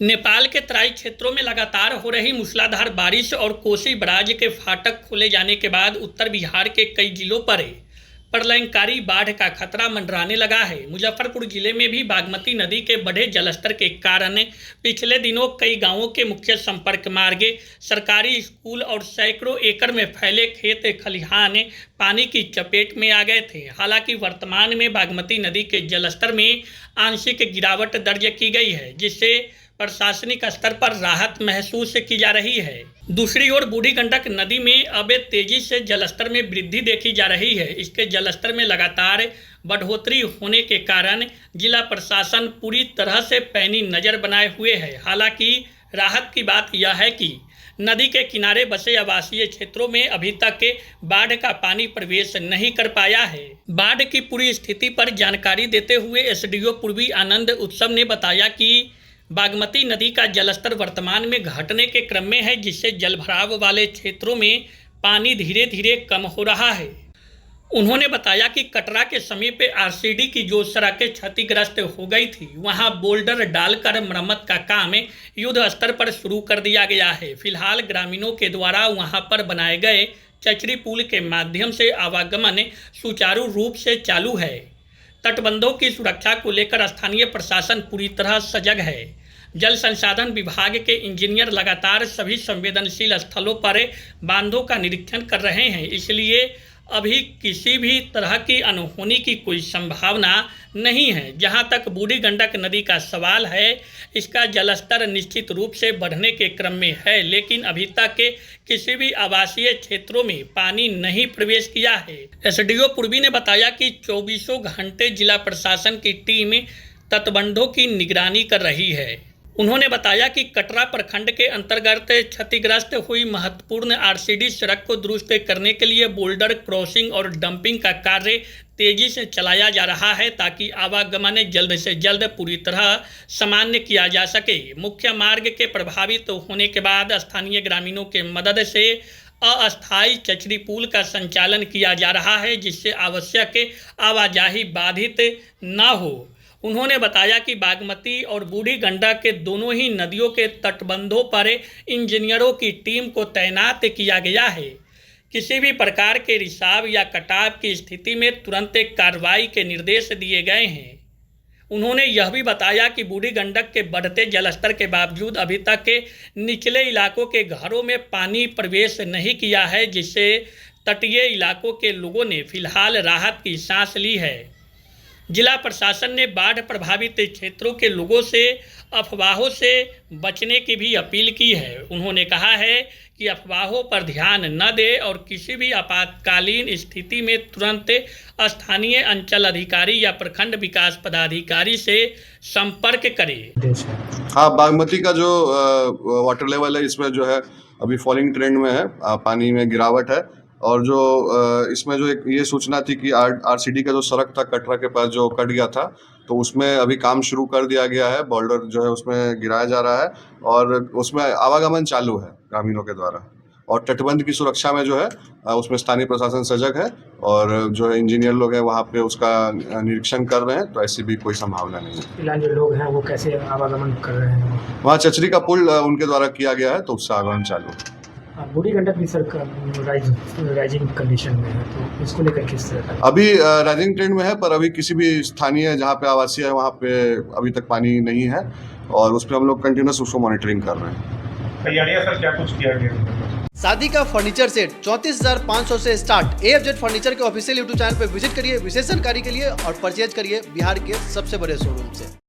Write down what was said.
नेपाल के तराई क्षेत्रों में लगातार हो रही मूसलाधार बारिश और कोसी बराज के फाटक खोले जाने के बाद उत्तर बिहार के कई जिलों पर प्रलयंकारी बाढ़ का खतरा मंडराने लगा है। मुजफ्फरपुर जिले में भी बागमती नदी के बढ़े जलस्तर के कारण पिछले दिनों कई गांवों के मुख्य संपर्क मार्ग, सरकारी स्कूल और सैकड़ों एकड़ में फैले खेत खलिहान पानी की चपेट में आ गए थे। हालांकि वर्तमान में बागमती नदी के जलस्तर में आंशिक गिरावट दर्ज की गई है, जिससे प्रशासनिक स्तर पर राहत महसूस की जा रही है। दूसरी ओर बूढ़ी गंडक नदी में अब तेजी से जलस्तर में वृद्धि देखी जा रही है। इसके जलस्तर में लगातार बढ़ोतरी होने के कारण जिला प्रशासन पूरी तरह से पैनी नजर बनाए हुए है। हालांकि राहत की बात यह है कि नदी के किनारे बसे आवासीय क्षेत्रों में अभी तक बाढ़ का पानी प्रवेश नहीं कर पाया है। बाढ़ की पूरी स्थिति पर जानकारी देते हुए एसडीओ पूर्वी आनंद उत्सव ने बताया कि बागमती नदी का जलस्तर वर्तमान में घटने के क्रम में है, जिससे जलभराव वाले क्षेत्रों में पानी धीरे धीरे कम हो रहा है। उन्होंने बताया कि कटरा के समीप आरसीडी की जो सड़कें क्षतिग्रस्त हो गई थी, वहां बोल्डर डालकर मरम्मत का काम युद्ध स्तर पर शुरू कर दिया गया है। फिलहाल ग्रामीणों के द्वारा वहां पर बनाए गए चचरी पुल के माध्यम से आवागमन सुचारू रूप से चालू है। तटबंधों की सुरक्षा को लेकर स्थानीय प्रशासन पूरी तरह सजग है। जल संसाधन विभाग के इंजीनियर लगातार सभी संवेदनशील स्थलों पर बांधों का निरीक्षण कर रहे हैं, इसलिए अभी किसी भी तरह की अनहोनी की कोई संभावना नहीं है। जहां तक बूढ़ी गंडक नदी का सवाल है, इसका जलस्तर निश्चित रूप से बढ़ने के क्रम में है, लेकिन अभी तक किसी भी आवासीय क्षेत्रों में पानी नहीं प्रवेश किया है। एसडीओ पूर्वी ने बताया कि 24 घंटे जिला प्रशासन की टीम तटबंधों की निगरानी कर रही है। उन्होंने बताया कि कटरा प्रखंड के अंतर्गत क्षतिग्रस्त हुई महत्वपूर्ण आरसीडी सड़क को दुरुस्त करने के लिए बोल्डर क्रॉसिंग और डंपिंग का कार्य तेजी से चलाया जा रहा है, ताकि आवागमन जल्द से जल्द पूरी तरह सामान्य किया जा सके। मुख्य मार्ग के प्रभावित होने के बाद स्थानीय ग्रामीणों के मदद से अस्थायी चचरी पुल का संचालन किया जा रहा है, जिससे आवश्यक आवाजाही बाधित न हो। उन्होंने बताया कि बागमती और बूढ़ी गंडक के दोनों ही नदियों के तटबंधों पर इंजीनियरों की टीम को तैनात किया गया है। किसी भी प्रकार के रिसाव या कटाव की स्थिति में तुरंत कार्रवाई के निर्देश दिए गए हैं। उन्होंने यह भी बताया कि बूढ़ी गंडक के बढ़ते जलस्तर के बावजूद अभी तक निचले इलाकों के घरों में पानी प्रवेश नहीं किया है, जिससे तटीय इलाकों के लोगों ने फिलहाल राहत की सांस ली है। जिला प्रशासन ने बाढ़ प्रभावित क्षेत्रों के लोगों से अफवाहों से बचने की भी अपील की है। उन्होंने कहा है कि अफवाहों पर ध्यान न दें और किसी भी आपातकालीन स्थिति में तुरंत स्थानीय अंचल अधिकारी या प्रखंड विकास पदाधिकारी से संपर्क करें। हाँ, बागमती का जो वाटर लेवल है, इसमें जो है अभी फॉलिंग ट्रेंड में है, पानी में गिरावट है। और जो इसमें जो एक ये सूचना थी कि आरसीडी का जो सड़क था कटरा के पास जो कट गया था, तो उसमें अभी काम शुरू कर दिया गया है। बोल्डर जो है उसमें गिराया जा रहा है और उसमें आवागमन चालू है ग्रामीणों के द्वारा। और तटबंध की सुरक्षा में जो है उसमें स्थानीय प्रशासन सजग है और जो है इंजीनियर लोग हैं वहाँ पे उसका निरीक्षण कर रहे हैं, तो ऐसी भी कोई संभावना नहीं है। फिलहाल जो लोग हैं वो कैसे आवागमन कर रहे हैं? वहाँ चचरी का पुल उनके द्वारा किया गया है, तो उससे आवागमन चालू है। बूढ़ी गंडक भी सर राइजिंग कंडीशन में है, तो इसको लेकर किस तरह? अभी राइजिंग ट्रेंड में है, पर अभी किसी भी स्थानीय जहाँ पे आवासीय है वहाँ पे अभी तक पानी नहीं है और उस पर हम लोग कंटिन्यूस उसको मॉनिटरिंग कर रहे हैं। तैयारियां सर क्या कुछ किया गया? शादी का फर्नीचर सेट 34,500 से स्टार्ट। AFZ फर्नीचर के ऑफिशियल यूट्यूब चैनल पर विजिट करिए विशेष जानकारी के लिए और परचेज करिए बिहार के सबसे बड़े शोरूम से।